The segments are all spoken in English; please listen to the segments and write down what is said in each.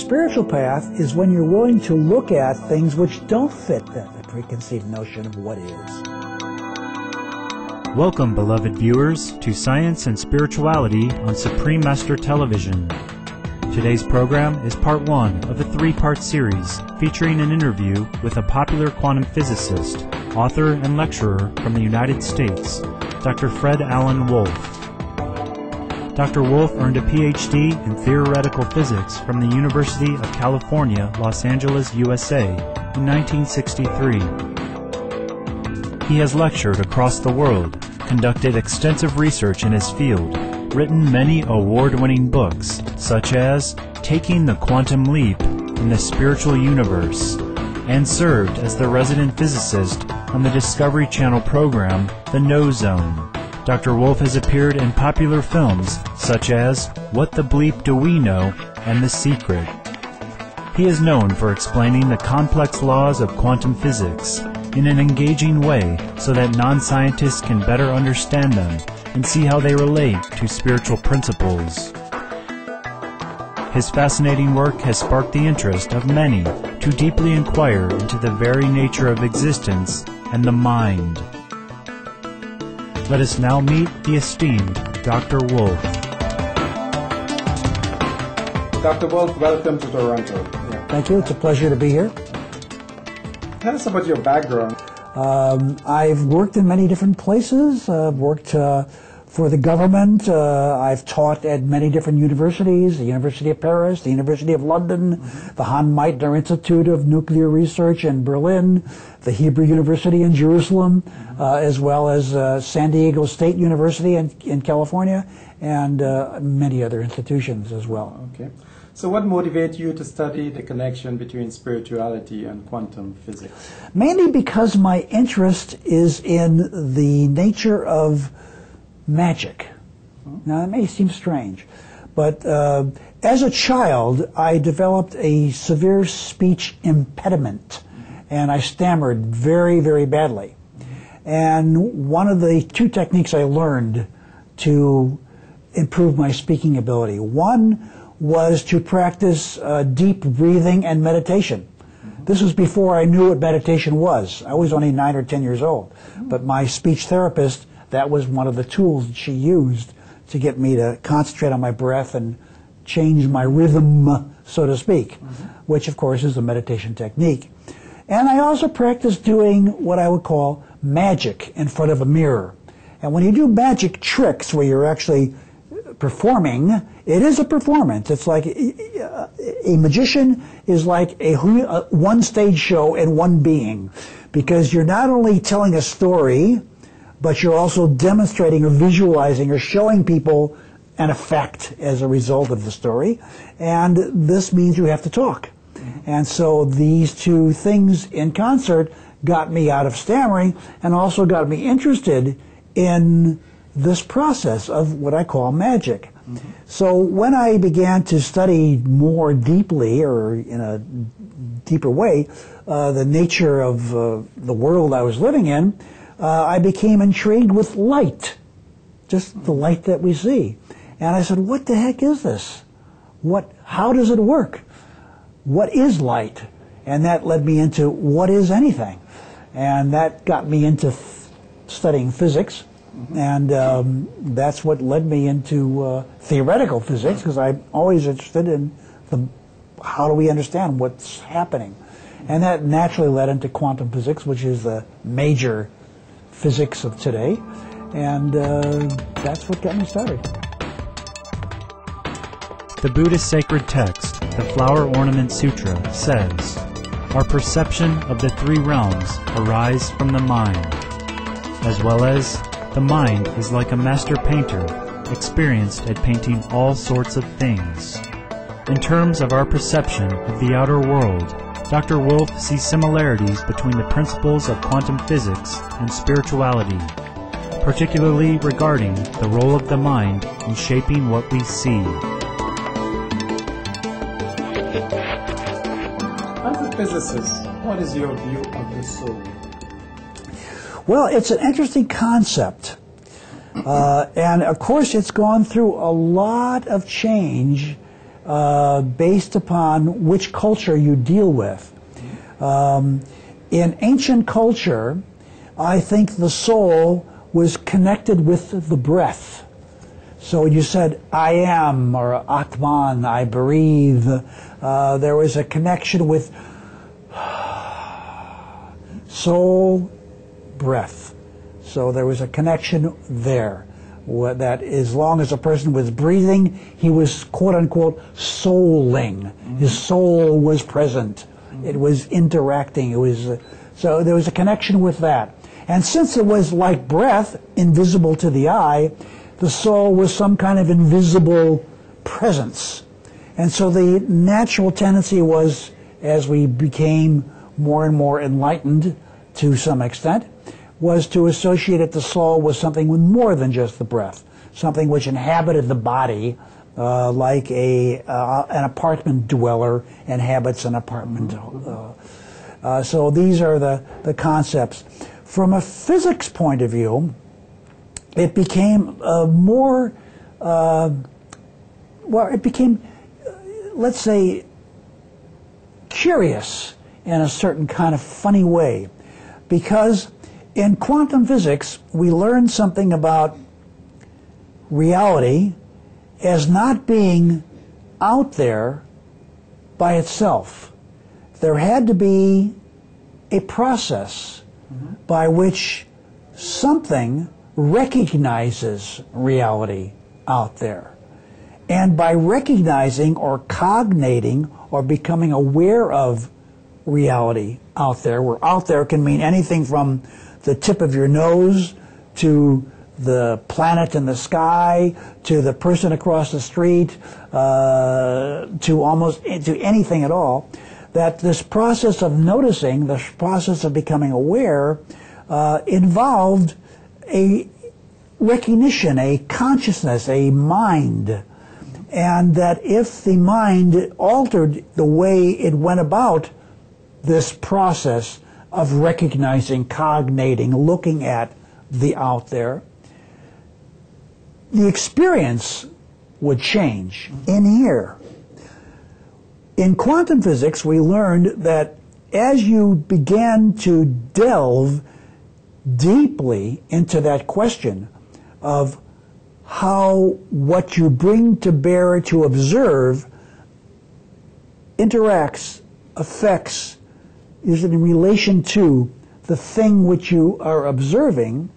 spiritual path is when you're willing to look at things which don't fit the preconceived notion of what is. Welcome, beloved viewers, to Science and Spirituality on Supreme Master Television. Today's program is part one of a three-part series featuring an interview with a popular quantum physicist, author, and lecturer from the United States, Dr. Fred Alan Wolf. Dr. Wolf earned a PhD in theoretical physics from the University of California, Los Angeles, USA, in 1963. He has lectured across the world, conducted extensive research in his field, written many award-winning books, such as Taking the Quantum Leap in the Spiritual Universe, and served as the resident physicist on the Discovery Channel program, The No Zone. Dr. Wolf has appeared in popular films such as What the Bleep Do We Know and The Secret. He is known for explaining the complex laws of quantum physics in an engaging way so that non-scientists can better understand them and see how they relate to spiritual principles. His fascinating work has sparked the interest of many to deeply inquire into the very nature of existence and the mind. Let us now meet the esteemed Dr. Wolf. Dr. Wolf, welcome to Toronto. Thank you. It's a pleasure to be here. Tell us about your background. I've worked in many different places. I've worked for the government. I've taught at many different universities, the University of Paris, the University of London, the Hahn-Meitner Institute of Nuclear Research in Berlin, the Hebrew University in Jerusalem, as well as San Diego State University in California, and many other institutions as well. Okay. So what motivated you to study the connection between spirituality and quantum physics? Mainly because my interest is in the nature of magic. Now, that may seem strange, but as a child, I developed a severe speech impediment, and I stammered very, very badly. And one of the two techniques I learned to improve my speaking ability, one was to practice deep breathing and meditation. This was before I knew what meditation was. I was only 9 or 10 years old, but my speech therapist, that was one of the tools that she used to get me to concentrate on my breath and change my rhythm, so to speak, which of course is a meditation technique. And I also practiced doing what I would call magic in front of a mirror. And when you do magic tricks where you're actually performing, it is a performance. It's like a magician is like a one stage show in one being, because you're not only telling a story, but you're also demonstrating or visualizing or showing people an effect as a result of the story. And this means you have to talk. And so these two things in concert got me out of stammering and also got me interested in this process of what I call magic. So when I began to study more deeply, or in a deeper way, the nature of the world I was living in, I became intrigued with light, just the light that we see. And I said, what the heck is this? How does it work? What is light? And that led me into what is anything? And that got me into studying physics. And that's what led me into theoretical physics, because I'm always interested in how do we understand what's happening. And that naturally led into quantum physics, which is the major physics of today, and that's what got me started. The Buddhist sacred text, the Flower Ornament Sutra, says, "Our perception of the three realms arise from the mind," as well as, "The mind is like a master painter, experienced at painting all sorts of things." In terms of our perception of the outer world, Dr. Wolf sees similarities between the principles of quantum physics and spirituality, particularly regarding the role of the mind in shaping what we see. As a physicist, what is your view of the soul? Well, it's an interesting concept. And of course, it's gone through a lot of change based upon which culture you deal with. In ancient culture, I think the soul was connected with the breath. So you said, I am, or Atman, I breathe. There was a connection with soul, breath. So there was a connection there. That as long as a person was breathing, he was, quote unquote, souling. His soul was present. It was interacting. It was so there was a connection with that. And since it was like breath, invisible to the eye, the soul was some kind of invisible presence. And so the natural tendency was, as we became more and more enlightened to some extent, was to associate the soul with something with more than just the breath, something which inhabited the body, like an apartment dweller inhabits an apartment. So these are the concepts. From a physics point of view, it became more, it became, let's say, curious in a certain kind of funny way. Because in quantum physics, we learned something about reality as not being out there by itself. There had to be a process by which something recognizes reality out there. And by recognizing or cognating or becoming aware of reality out there, where out there can mean anything from the tip of your nose to the planet in the sky to the person across the street to anything at all, that this process of noticing, this process of becoming aware involved a recognition, a consciousness, a mind. And that if the mind altered the way it went about this process of recognizing, cognating, looking at the out there, the experience would change. In here, in quantum physics, we learned that as you began to delve deeply into that question of how what you bring to bear to observe interacts, affects, is in relation to the thing which you are observing,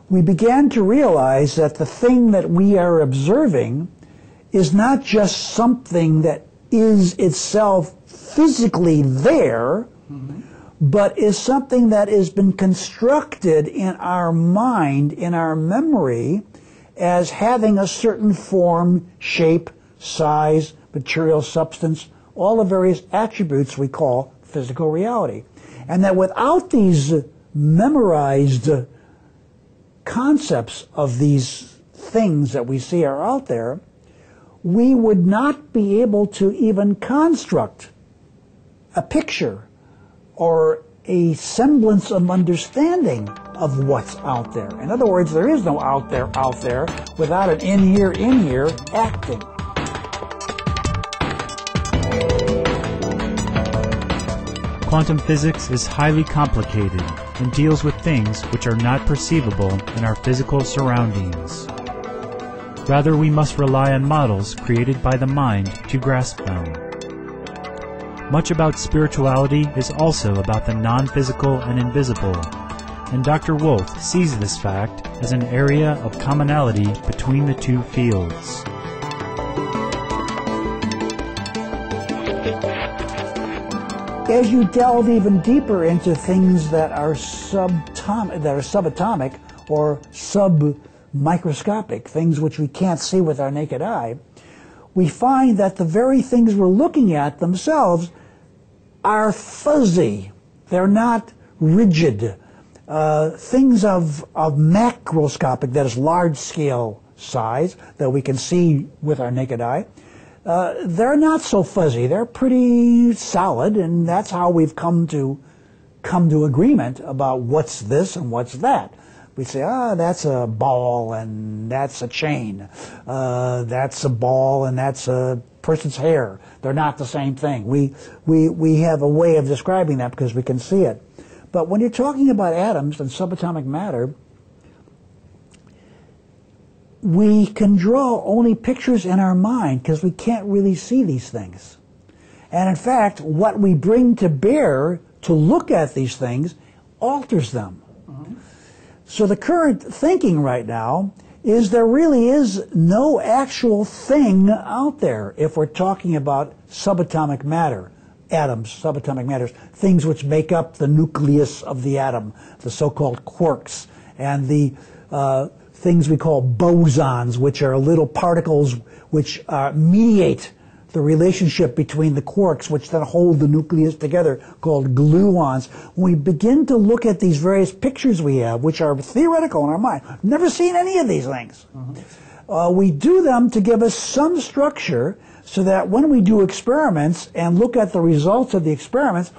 we began to realize that the thing that we are observing is not just something that is itself physically there, but is something that has been constructed in our mind, in our memory, as having a certain form, shape, size, material substance, all the various attributes we call physical reality. And that without these memorized concepts of these things that we see are out there, we would not be able to even construct a picture or a semblance of understanding of what's out there. In other words, there is no out there without an in here acting. Quantum physics is highly complicated and deals with things which are not perceivable in our physical surroundings. Rather, we must rely on models created by the mind to grasp them. Much about spirituality is also about the non-physical and invisible, and Dr. Wolf sees this fact as an area of commonality between the two fields. As you delve even deeper into things that are subatomic or submicroscopic, things which we can't see with our naked eye, we find that the very things we're looking at themselves are fuzzy. They're not rigid. Things of macroscopic, that is large-scale size, that we can see with our naked eye, they're not so fuzzy. They're pretty solid, and that's how we've come to agreement about what's this and what's that. We say, that's a ball and that's a chain. That's a ball and that's a person's hair. They're not the same thing. We have a way of describing that because we can see it. But when you're talking about atoms and subatomic matter, we can draw only pictures in our mind because we can't really see these things. And in fact, what we bring to bear to look at these things alters them. So the current thinking right now is there really is no actual thing out there if we're talking about subatomic matter, atoms, subatomic matters, things which make up the nucleus of the atom, the so-called quarks, and the things we call bosons, which are little particles which mediate the relationship between the quarks, which then hold the nucleus together, called gluons. When we begin to look at these various pictures we have, which are theoretical in our mind, never seen any of these things. We do them to give us some structure so that when we do experiments and look at the results of the experiments,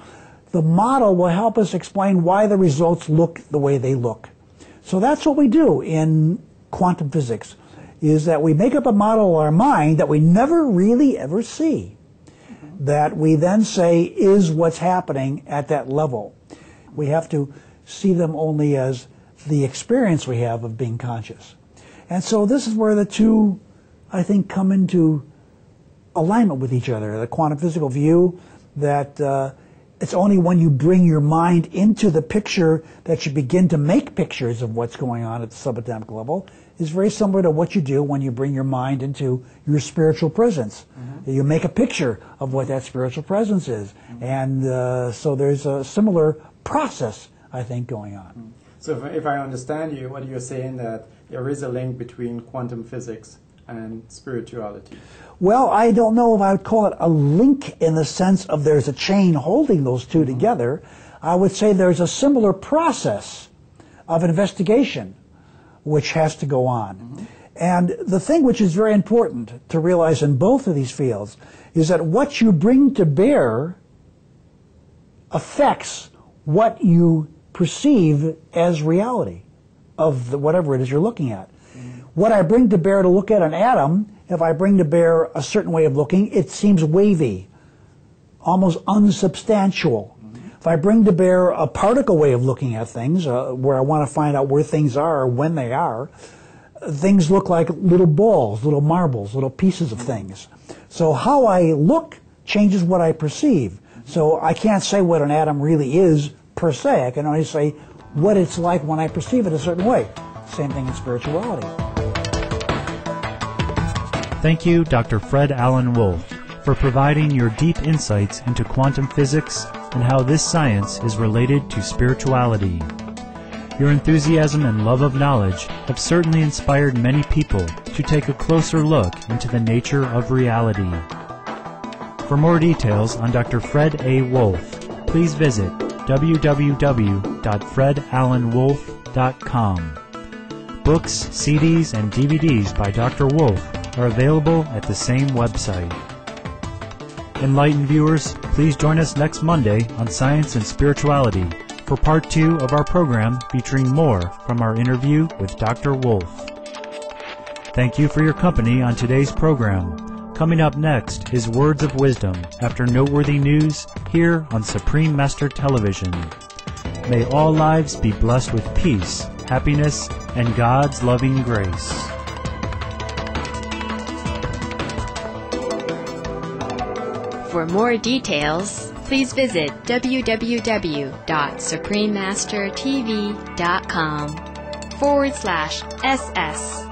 the model will help us explain why the results look the way they look. So that's what we do in quantum physics, is that we make up a model in our mind that we never really ever see, that we then say is what's happening at that level. We have to see them only as the experience we have of being conscious. And so this is where the two, I think, come into alignment with each other. The quantum physical view that it's only when you bring your mind into the picture that you begin to make pictures of what's going on at the subatomic level is very similar to what you do when you bring your mind into your spiritual presence. You make a picture of what that spiritual presence is. And so there's a similar process, I think, going on. So if I understand you, what you're saying that there is a link between quantum physics and spirituality. Well, I don't know if I would call it a link in the sense of there's a chain holding those two together. I would say there's a similar process of investigation which has to go on. And the thing which is very important to realize in both of these fields is that what you bring to bear affects what you perceive as reality of whatever it is you're looking at. What I bring to bear to look at an atom, if I bring to bear a certain way of looking, it seems wavy, almost unsubstantial. If I bring to bear a particle way of looking at things, where I want to find out where things are or when they are, things look like little balls, little marbles, little pieces of things. So how I look changes what I perceive. So I can't say what an atom really is per se. I can only say what it's like when I perceive it a certain way. Same thing in spirituality. Thank you, Dr. Fred Alan Wolf, for providing your deep insights into quantum physics and how this science is related to spirituality. Your enthusiasm and love of knowledge have certainly inspired many people to take a closer look into the nature of reality. For more details on Dr. Fred A. Wolf, please visit www.fredalanwolf.com. Books, CDs, and DVDs by Dr. Wolf are available at the same website. Enlightened viewers, please join us next Monday on Science and Spirituality for Part 2 of our program featuring more from our interview with Dr. Wolf. Thank you for your company on today's program. Coming up next is Words of Wisdom after noteworthy news here on Supreme Master Television. May all lives be blessed with peace, happiness, and God's loving grace. For more details, please visit www.suprememastertv.com/SS